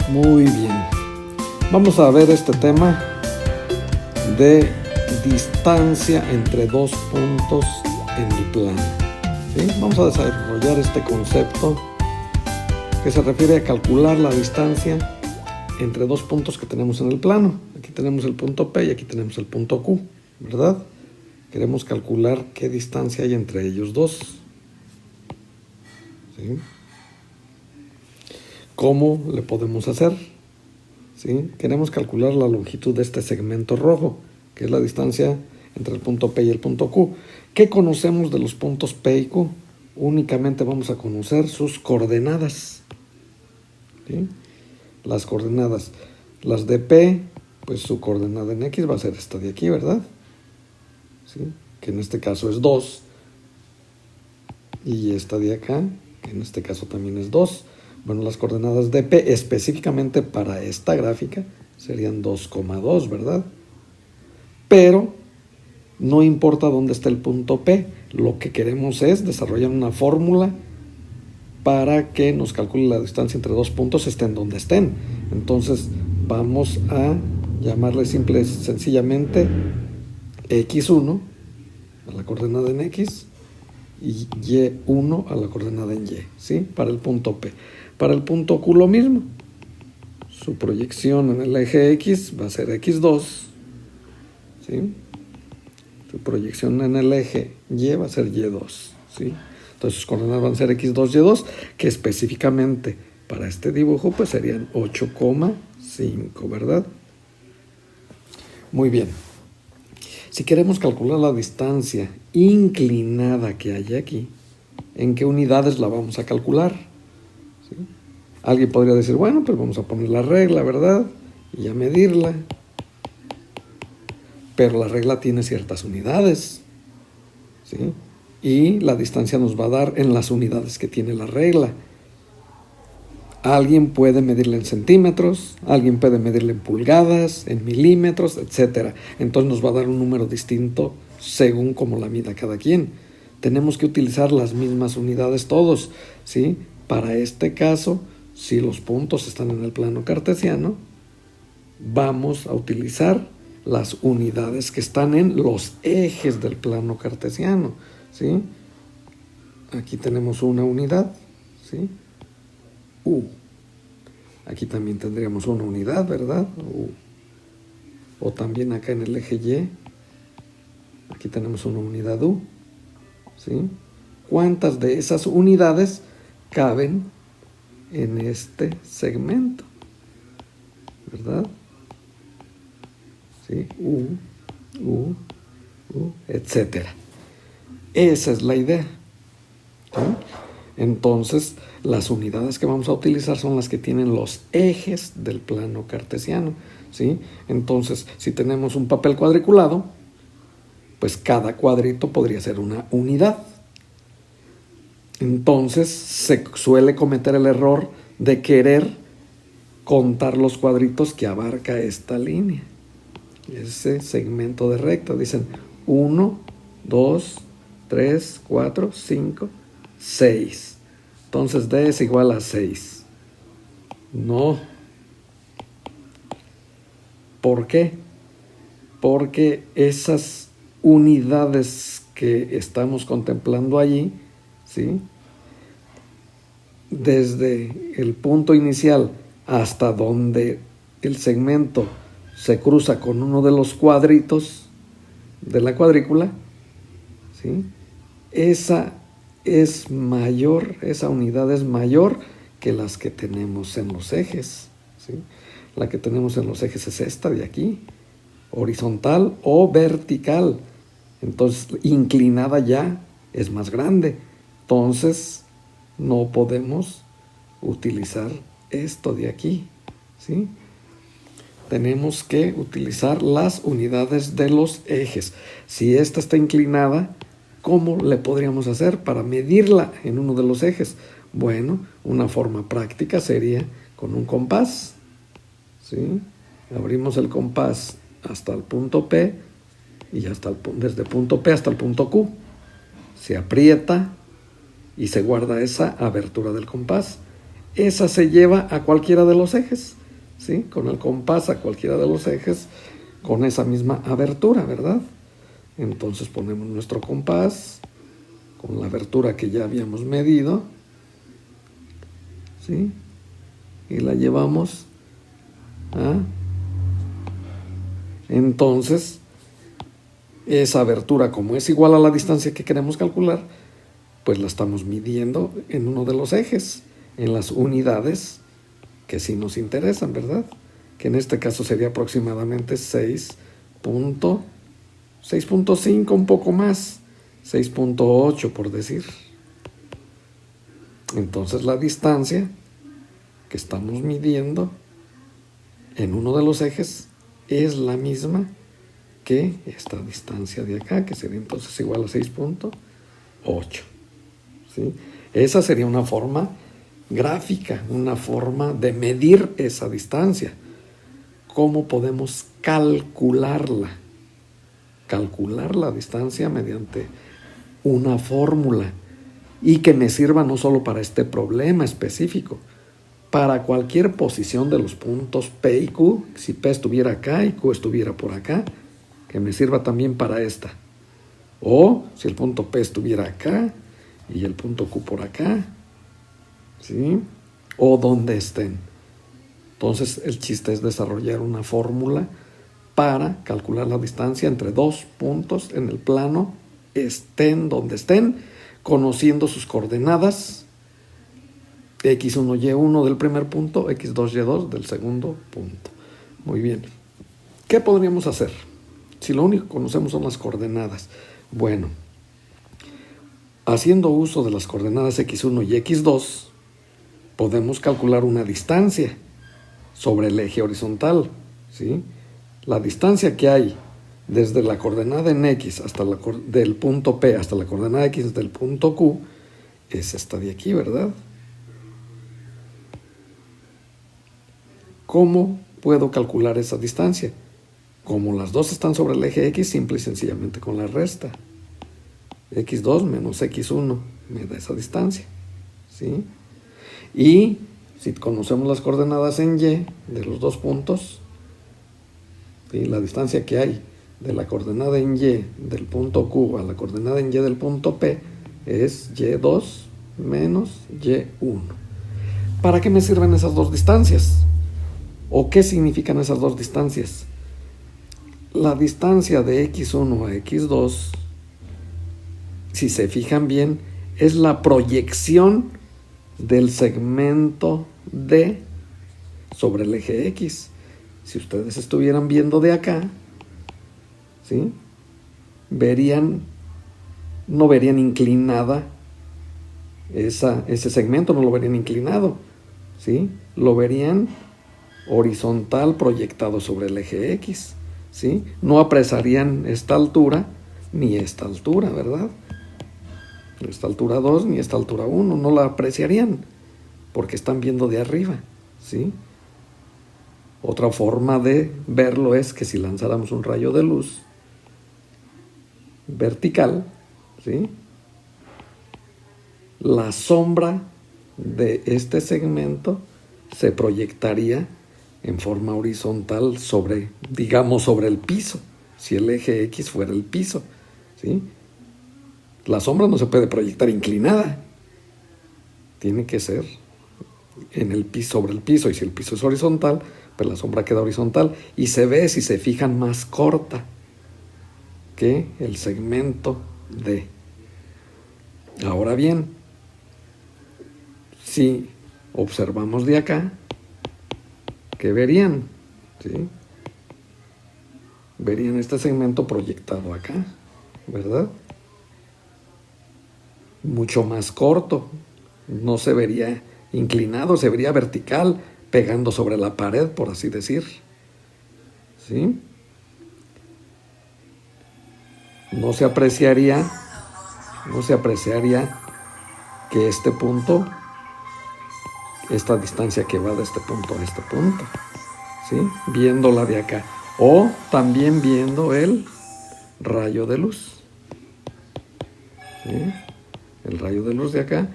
Muy bien. Vamos a ver este tema de distancia entre dos puntos en el plano. ¿Sí? Vamos a desarrollar este concepto que se refiere a calcular la distancia entre dos puntos que tenemos en el plano. Aquí tenemos el punto P y aquí tenemos el punto Q, ¿verdad? Queremos calcular qué distancia hay entre ellos dos. ¿Sí? ¿Cómo le podemos hacer? ¿Sí? Queremos calcular la longitud de este segmento rojo, que es la distancia entre el punto P y el punto Q. ¿Qué conocemos de los puntos P y Q? Únicamente vamos a conocer sus coordenadas. ¿Sí? Las coordenadas. Las de P, pues su coordenada en X va a ser esta de aquí, ¿verdad? ¿Sí? Que en este caso es 2. Y esta de acá, que en este caso también es 2. Bueno, las coordenadas de P específicamente para esta gráfica serían 2,2, ¿verdad? Pero no importa dónde esté el punto P, lo que queremos es desarrollar una fórmula para que nos calcule la distancia entre dos puntos estén donde estén. Entonces vamos a llamarle sencillamente X1 a la coordenada en X y Y1 a la coordenada en Y, ¿sí? Para el punto P. Para el punto Q lo mismo. Su proyección en el eje X va a ser X2, ¿sí? Su proyección en el eje Y va a ser Y2, ¿sí? Entonces sus coordenadas van a ser X2, Y2, que específicamente para este dibujo pues serían 8,5, ¿verdad? Muy bien. Si queremos calcular la distancia inclinada que hay aquí, ¿en qué unidades la vamos a calcular? ¿Sí? Alguien podría decir, bueno, pues vamos a poner la regla, ¿verdad? Y a medirla. Pero la regla tiene ciertas unidades, ¿sí? Y la distancia nos va a dar en las unidades que tiene la regla. Alguien puede medirla en centímetros, alguien puede medirla en pulgadas, en milímetros, etc. Entonces nos va a dar un número distinto según como la mida cada quien. Tenemos que utilizar las mismas unidades todos, ¿sí? Para este caso, si los puntos están en el plano cartesiano, vamos a utilizar las unidades que están en los ejes del plano cartesiano, ¿sí? Aquí tenemos una unidad, ¿sí? U. Aquí también tendríamos una unidad, ¿verdad? U. O también acá en el eje Y, aquí tenemos una unidad U, ¿sí? ¿Cuántas de esas unidades caben en este segmento? ¿Verdad? ¿Sí? U, etcétera. Esa es la idea. ¿Sí? Entonces, las unidades que vamos a utilizar son las que tienen los ejes del plano cartesiano, ¿sí? Entonces, si tenemos un papel cuadriculado, pues cada cuadrito podría ser una unidad. Entonces, se suele cometer el error de querer contar los cuadritos que abarca esta línea, ese segmento de recta. Dicen 1, 2, 3, 4, 5, 6. Entonces D es igual a 6. No. ¿Por qué? Porque esas unidades que estamos contemplando allí, ¿sí? Desde el punto inicial hasta donde el segmento se cruza con uno de los cuadritos de la cuadrícula, ¿sí? Esa unidad es mayor que las que tenemos en los ejes, ¿sí? La que tenemos en los ejes es esta de aquí, horizontal o vertical. Entonces, inclinada ya es más grande. Entonces, no podemos utilizar esto de aquí, ¿sí? Tenemos que utilizar las unidades de los ejes. Si esta está inclinada, ¿cómo le podríamos hacer para medirla en uno de los ejes? Bueno, una forma práctica sería con un compás, ¿sí? Abrimos el compás hasta el punto P y desde el punto P hasta el punto Q. Se aprieta y se guarda esa abertura del compás. Esa se lleva a cualquiera de los ejes. ¿sí? Con el compás a cualquiera de los ejes con esa misma abertura, ¿verdad? Entonces ponemos nuestro compás con la abertura que ya habíamos medido, ¿sí? Y la llevamos a... Entonces, esa abertura, como es igual a la distancia que queremos calcular, pues la estamos midiendo en uno de los ejes, en las unidades que sí nos interesan, ¿verdad? Que en este caso sería aproximadamente 6.5, un poco más, 6.8 por decir. Entonces la distancia que estamos midiendo en uno de los ejes es la misma que esta distancia de acá, que sería entonces igual a 6.8. ¿Sí? Esa sería una forma gráfica, una forma de medir esa distancia. ¿Cómo podemos calcularla? Calcular la distancia mediante una fórmula y que me sirva no solo para este problema específico, para cualquier posición de los puntos P y Q, si P estuviera acá y Q estuviera por acá, que me sirva también para esta. O si el punto P estuviera acá y el punto Q por acá, ¿sí? O donde estén. Entonces el chiste es desarrollar una fórmula para calcular la distancia entre dos puntos en el plano, estén donde estén, conociendo sus coordenadas, x1y1 del primer punto, x2y2 del segundo punto. Muy bien. ¿Qué podríamos hacer si lo único que conocemos son las coordenadas? Bueno, haciendo uso de las coordenadas x1 y x2, podemos calcular una distancia sobre el eje horizontal, ¿sí? La distancia que hay desde la coordenada en x hasta del punto P hasta la coordenada x del punto Q es esta de aquí, ¿verdad? ¿Cómo puedo calcular esa distancia? Como las dos están sobre el eje x, simple y sencillamente con la resta. x2 menos x1 me da esa distancia, ¿sí? Y si conocemos las coordenadas en y de los dos puntos, ¿sí? La distancia que hay de la coordenada en y del punto Q a la coordenada en y del punto P es y2 menos y1. ¿Para qué me sirven esas dos distancias? ¿O qué significan esas dos distancias? La distancia de x1 a x2, si se fijan bien, es la proyección del segmento D sobre el eje X. Si ustedes estuvieran viendo de acá, ¿sí? No verían inclinada ese segmento, no lo verían inclinado, ¿sí? Lo verían horizontal proyectado sobre el eje X, ¿sí? No apreciarían esta altura ni esta altura, ¿verdad? Esta altura 2 ni esta altura 1, no la apreciarían porque están viendo de arriba, ¿sí? Otra forma de verlo es que si lanzáramos un rayo de luz vertical, ¿sí? La sombra de este segmento se proyectaría en forma horizontal sobre, digamos, sobre el piso, si el eje X fuera el piso, ¿sí? La sombra no se puede proyectar inclinada, tiene que ser en el piso, sobre el piso, y si el piso es horizontal, pues la sombra queda horizontal y se ve, si se fijan, más corta que el segmento D. Ahora bien, si observamos de acá, ¿qué verían? ¿Sí? Verían este segmento proyectado acá, ¿verdad? Mucho más corto, no se vería inclinado, se vería vertical, pegando sobre la pared, por así decir, ¿sí? No se apreciaría que este punto, esta distancia que va de este punto a este punto, ¿sí? Viéndola de acá, o también viendo el rayo de luz, ¿sí? El rayo de luz de acá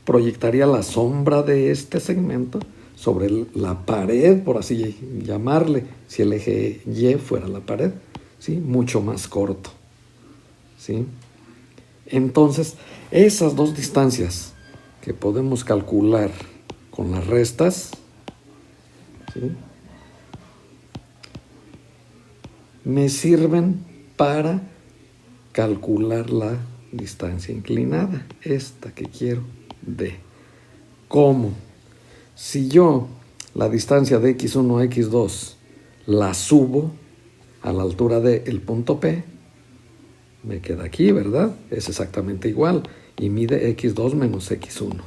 proyectaría la sombra de este segmento sobre la pared, por así llamarle, si el eje Y fuera la pared, ¿sí? Mucho más corto, ¿sí? Entonces, esas dos distancias que podemos calcular con las restas, ¿sí?, me sirven para calcular la distancia inclinada, esta que quiero, D. ¿Cómo? Si yo la distancia de x1 a x2 la subo a la altura del punto P, me queda aquí, ¿verdad? Es exactamente igual y mide x2 menos x1.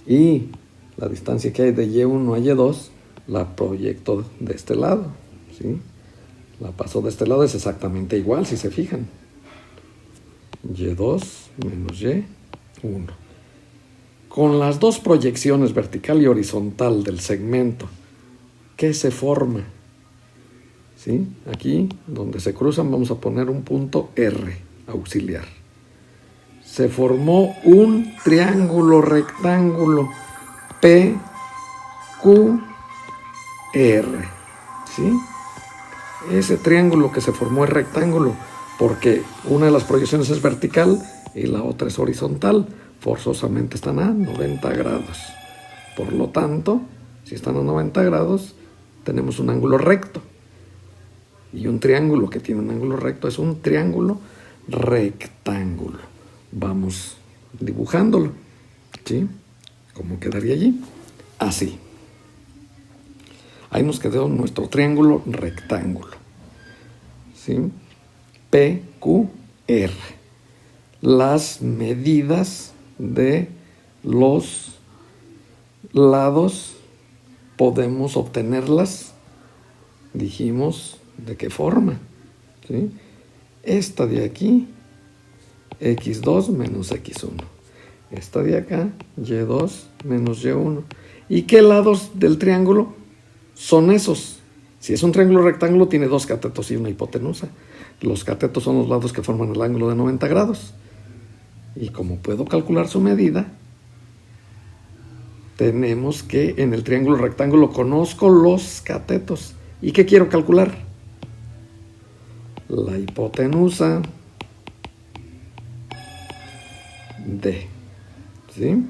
Y la distancia que hay de y1 a y2 la proyecto de este lado, ¿sí? La paso de este lado, es exactamente igual, si se fijan. y2 menos y1. Con las dos proyecciones vertical y horizontal del segmento, ¿qué se forma? ¿Sí? Aquí, donde se cruzan, vamos a poner un punto R auxiliar. Se formó un triángulo rectángulo PQR, ¿sí? Ese triángulo que se formó es rectángulo porque una de las proyecciones es vertical y la otra es horizontal. Forzosamente están a 90 grados. Por lo tanto, si están a 90 grados, tenemos un ángulo recto. Y un triángulo que tiene un ángulo recto es un triángulo rectángulo. Vamos dibujándolo, ¿sí? ¿Cómo quedaría allí? Así. Ahí nos quedó nuestro triángulo rectángulo, ¿sí? PQR. Las medidas de los lados podemos obtenerlas, dijimos, ¿de qué forma? ¿Sí? Esta de aquí, x2 menos x1. Esta de acá, y2 menos y1. ¿Y qué lados del triángulo son esos? Si es un triángulo rectángulo, tiene dos catetos y una hipotenusa. Los catetos son los lados que forman el ángulo de 90 grados. Y como puedo calcular su medida, tenemos que en el triángulo rectángulo conozco los catetos. ¿Y qué quiero calcular? La hipotenusa D, ¿sí?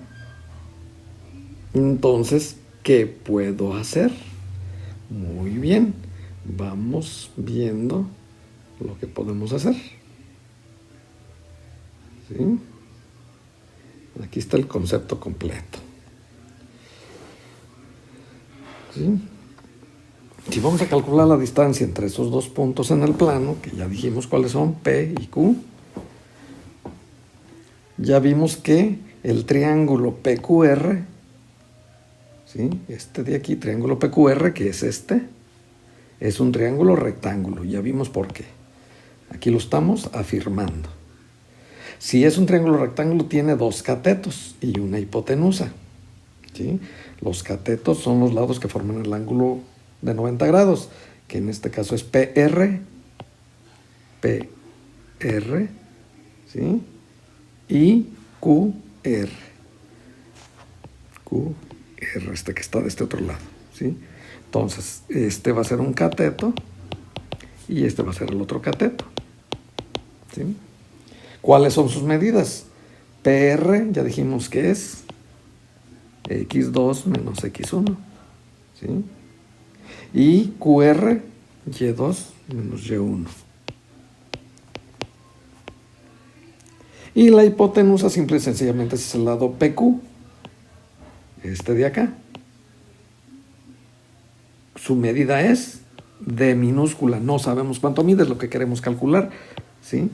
Entonces, ¿qué puedo hacer? Muy bien, vamos viendo lo que podemos hacer, ¿sí? Aquí está el concepto completo, ¿sí? Si vamos a calcular la distancia entre esos dos puntos en el plano, que ya dijimos cuáles son, P y Q, ya vimos que el triángulo PQR, ¿sí?, este de aquí, triángulo PQR, que es este, es un triángulo rectángulo. Ya vimos por qué. Aquí lo estamos afirmando. Si es un triángulo rectángulo, tiene dos catetos y una hipotenusa, ¿sí? Los catetos son los lados que forman el ángulo de 90 grados, que en este caso es PR, ¿sí?, y QR, este que está de este otro lado, ¿sí? Entonces, este va a ser un cateto y este va a ser el otro cateto, ¿sí? ¿Cuáles son sus medidas? PR, ya dijimos que es x2 menos x1, ¿sí? Y QR, y2 menos y1. Y la hipotenusa simple y sencillamente es el lado PQ, este de acá. Su medida es D minúscula, no sabemos cuánto mide, es lo que queremos calcular, ¿sí?,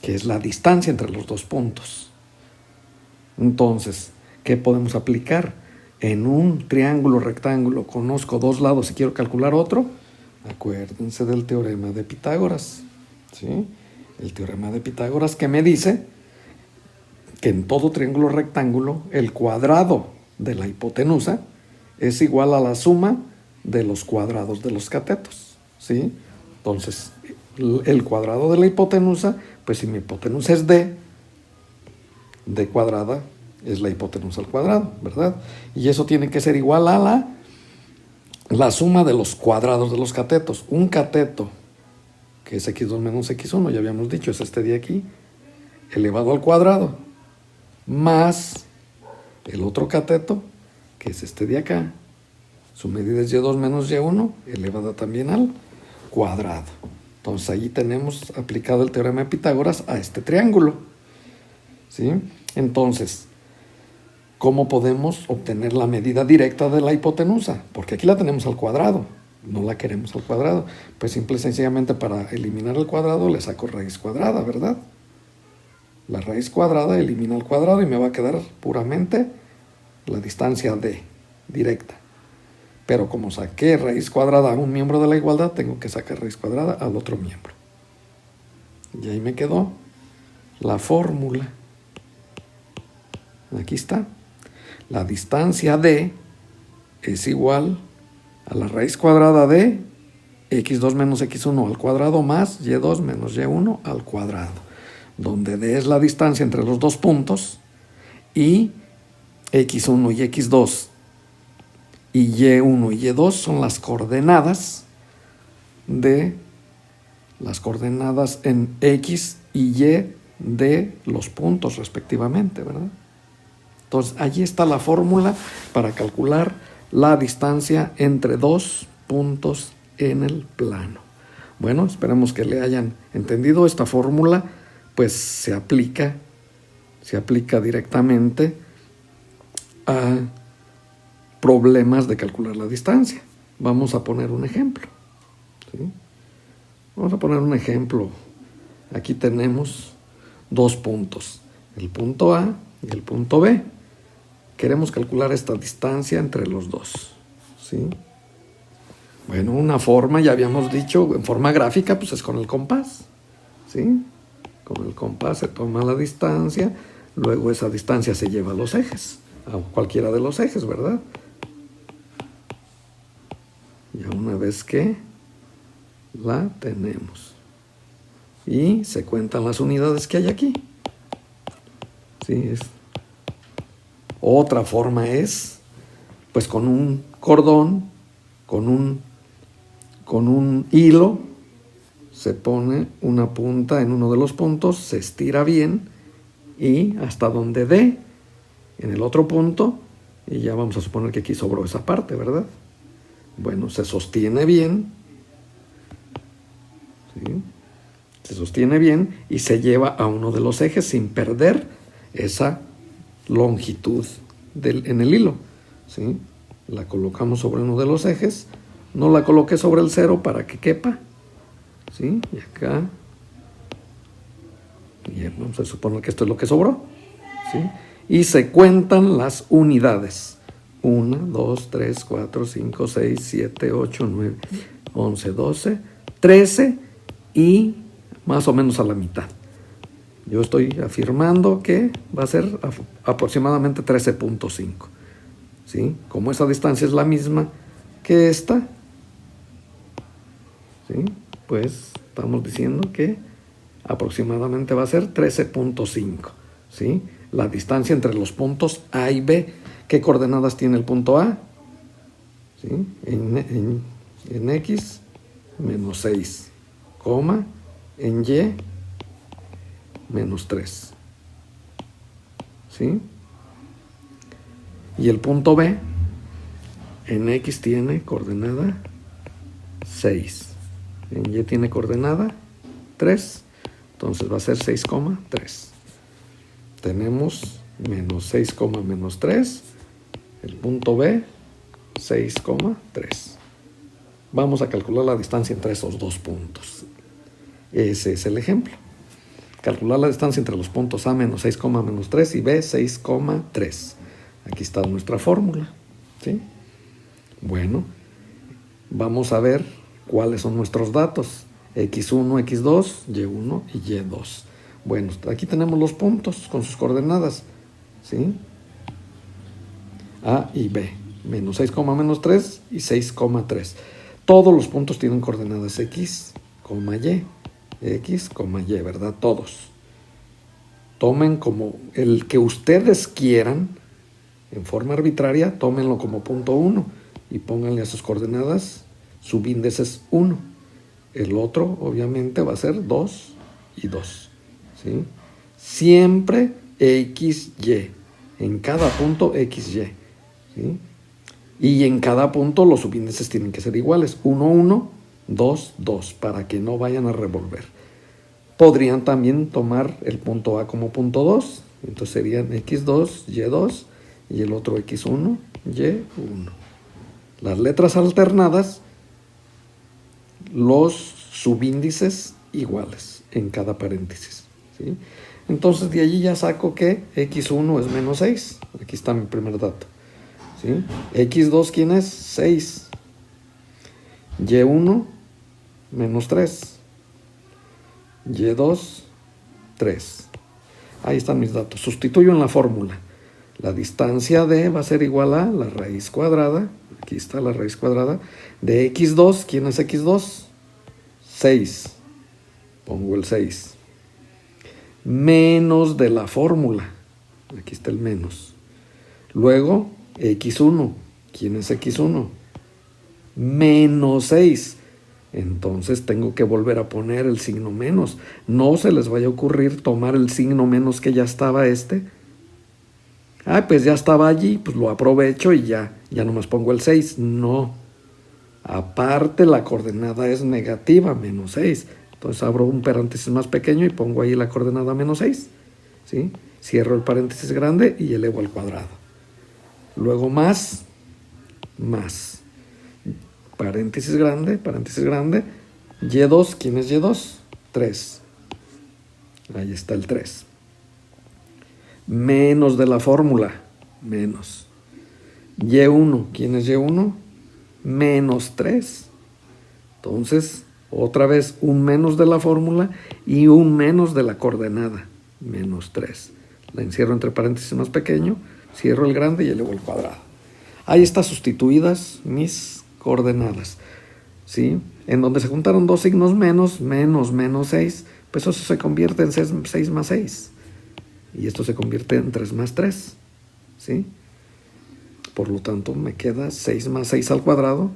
que es la distancia entre los dos puntos. Entonces, ¿qué podemos aplicar? En un triángulo rectángulo conozco dos lados y quiero calcular otro. Acuérdense del teorema de Pitágoras, ¿sí? El teorema de Pitágoras que me dice que en todo triángulo rectángulo el cuadrado de la hipotenusa es igual a la suma de los cuadrados de los catetos, ¿sí? Entonces, el cuadrado de la hipotenusa, pues si mi hipotenusa es D cuadrada es la hipotenusa al cuadrado, ¿verdad? Y eso tiene que ser igual a la suma de los cuadrados de los catetos. Un cateto, que es x2 menos x1, ya habíamos dicho, es este de aquí, elevado al cuadrado, más el otro cateto, que es este de acá. Su medida es y2 menos y1, elevada también al cuadrado. Entonces allí tenemos aplicado el teorema de Pitágoras a este triángulo, ¿sí? Entonces, ¿cómo podemos obtener la medida directa de la hipotenusa? Porque aquí la tenemos al cuadrado, no la queremos al cuadrado. Pues simple y sencillamente para eliminar el cuadrado le saco raíz cuadrada, ¿verdad? La raíz cuadrada elimina el cuadrado y me va a quedar puramente la distancia d directa. Pero como saqué raíz cuadrada a un miembro de la igualdad, tengo que sacar raíz cuadrada al otro miembro. Y ahí me quedó la fórmula. Aquí está. La distancia d es igual a la raíz cuadrada de x2 menos x1 al cuadrado más y2 menos y1 al cuadrado, donde d es la distancia entre los dos puntos y x1 y x2 y y1 y y2 son las coordenadas en x y y de los puntos respectivamente, ¿verdad? Entonces, allí está la fórmula para calcular la distancia entre dos puntos en el plano. Bueno, esperemos que le hayan entendido. Esta fórmula, pues, se aplica directamente a problemas de calcular la distancia. Vamos a poner un ejemplo, ¿sí? Vamos a poner un ejemplo. Aquí tenemos dos puntos, el punto A y el punto B. Queremos calcular esta distancia entre los dos, ¿sí? Bueno, una forma, ya habíamos dicho, en forma gráfica, pues es con el compás, ¿sí? Con el compás se toma la distancia, luego esa distancia se lleva a los ejes, a cualquiera de los ejes, ¿verdad? Ya una vez que la tenemos. Y se cuentan las unidades que hay aquí. Sí, otra forma es, pues con un cordón, con un hilo, se pone una punta en uno de los puntos, se estira bien y hasta donde dé en el otro punto, y ya vamos a suponer que aquí sobró esa parte, ¿verdad? Bueno, se sostiene bien, ¿sí? Se sostiene bien y se lleva a uno de los ejes sin perder esa longitud en el hilo, ¿sí? La colocamos sobre uno de los ejes, no la coloqué sobre el cero para que quepa, ¿sí? Y acá, y vamos a suponer que esto es lo que sobró, ¿sí? Y se cuentan las unidades. 1, 2, 3, 4, 5, 6, 7, 8, 9, 11, 12, 13 y más o menos a la mitad. Yo estoy afirmando que va a ser aproximadamente 13.5, ¿sí? Como esa distancia es la misma que esta, ¿sí? Pues estamos diciendo que aproximadamente va a ser 13.5, ¿sí? La distancia entre los puntos A y B. ¿Qué coordenadas tiene el punto A? ¿Sí? En X, menos 6, en Y, menos 3. ¿Sí? Y el punto B, en X tiene coordenada 6, en Y tiene coordenada 3, entonces va a ser 6,3. Tenemos menos 6, menos 3, el punto B, 6,3. Vamos a calcular la distancia entre esos dos puntos. Ese es el ejemplo. Calcular la distancia entre los puntos A menos 6, menos 3 y B 6,3. Aquí está nuestra fórmula, ¿sí? Bueno, vamos a ver cuáles son nuestros datos. X1, X2, Y1 y Y2. Bueno, aquí tenemos los puntos con sus coordenadas, ¿sí? A y B, menos 6, menos 3 y 6,3. Todos los puntos tienen coordenadas X, Y, ¿verdad? Todos. tomen como el que ustedes quieran, en forma arbitraria, tómenlo como punto 1 y pónganle a sus coordenadas subíndices 1. El otro, obviamente, va a ser 2 y 2. ¿Sí? Siempre XY. En cada punto XY. ¿Sí? Y en cada punto los subíndices tienen que ser iguales. 1, 1, 2, 2, para que no vayan a revolver. Podrían también tomar el punto A como punto 2. Entonces serían X2, Y2 y el otro X1, Y1. Las letras alternadas, los subíndices iguales en cada paréntesis. ¿Sí? Entonces de allí ya saco que X1 es menos 6. Aquí está mi primer dato. ¿Sí? X2, ¿quién es? 6. Y1, menos 3. Y2, 3. Ahí están mis datos. Sustituyo en la fórmula. La distancia D va a ser igual a la raíz cuadrada. Aquí está la raíz cuadrada. De X2, ¿quién es X2? 6. Pongo el 6. Menos de la fórmula. Aquí está el menos. Luego, X1. ¿Quién es X1? Menos 6. Entonces tengo que volver a poner el signo menos. No se les vaya a ocurrir tomar el signo menos que ya estaba pues ya estaba allí, pues lo aprovecho y ya nomás pongo el 6. No. Aparte la coordenada es negativa, menos 6. Entonces abro un paréntesis más pequeño y pongo ahí la coordenada menos 6. ¿Sí? Cierro el paréntesis grande y elevo al cuadrado. Luego más. Paréntesis grande. Y2, ¿quién es Y2? 3. Ahí está el 3. Menos de la fórmula. Menos. Y1, ¿quién es Y1? Menos 3. Entonces, otra vez un menos de la fórmula y un menos de la coordenada. Menos 3. La encierro entre paréntesis más pequeño, cierro el grande y elevo el cuadrado. Ahí están sustituidas mis coordenadas. ¿Sí? En donde se juntaron dos signos menos 6, pues eso se convierte en 6 más 6. Y esto se convierte en 3 más 3. ¿Sí? Por lo tanto, me queda 6 más 6 al cuadrado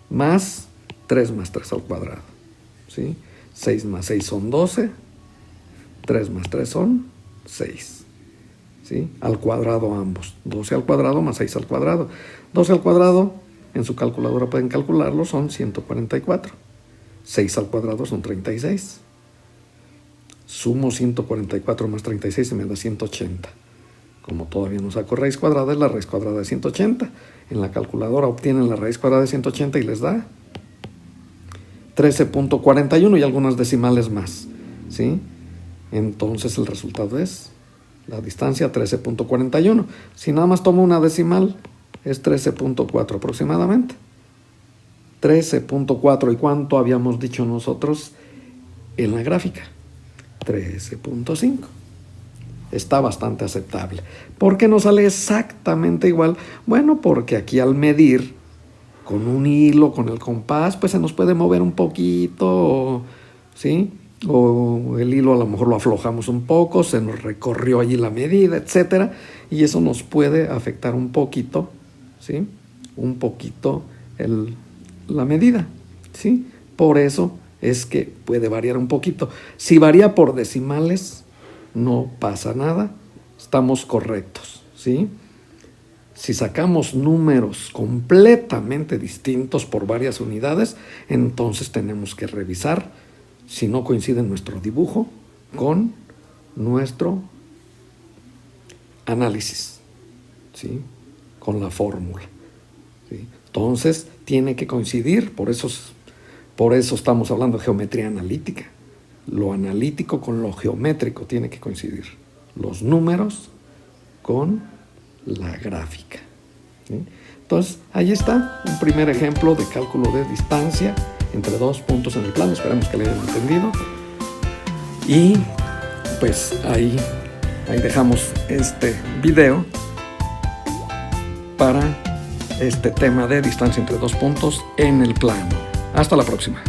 más 3 más 3 al cuadrado. ¿Sí? 6 más 6 son 12. 3 más 3 son 6. ¿Sí? Al cuadrado ambos. 12 al cuadrado más 6 al cuadrado. 12 al cuadrado, en su calculadora pueden calcularlo, son 144. 6 al cuadrado son 36. Sumo 144 más 36 y me da 180. Como todavía no saco raíz cuadrada, es la raíz cuadrada de 180. En la calculadora obtienen la raíz cuadrada de 180 y les da 13.41 y algunas decimales más. ¿Sí? Entonces el resultado es la distancia 13.41. Si nada más tomo una decimal, es 13.4 aproximadamente. 13.4. ¿Y cuánto habíamos dicho nosotros en la gráfica? 13.5. Está bastante aceptable. ¿Por qué no sale exactamente igual? Bueno, porque aquí al medir con un hilo, con el compás, pues se nos puede mover un poquito, ¿sí? O el hilo a lo mejor lo aflojamos un poco, se nos recorrió allí la medida, etcétera, y eso nos puede afectar un poquito, ¿sí? Un poquito la medida, ¿sí? Por eso es que puede variar un poquito. Si varía por decimales, no pasa nada, estamos correctos, ¿sí? Si sacamos números completamente distintos por varias unidades, entonces tenemos que revisar si no coincide nuestro dibujo con nuestro análisis, ¿sí? Con la fórmula, ¿sí? Entonces tiene que coincidir, por eso estamos hablando de geometría analítica. Lo analítico con lo geométrico tiene que coincidir. Los números con la gráfica, ¿sí? Entonces, ahí está un primer ejemplo de cálculo de distancia entre dos puntos en el plano. Esperemos que lo hayan entendido. Y pues ahí dejamos este video para este tema de distancia entre dos puntos en el plano. Hasta la próxima.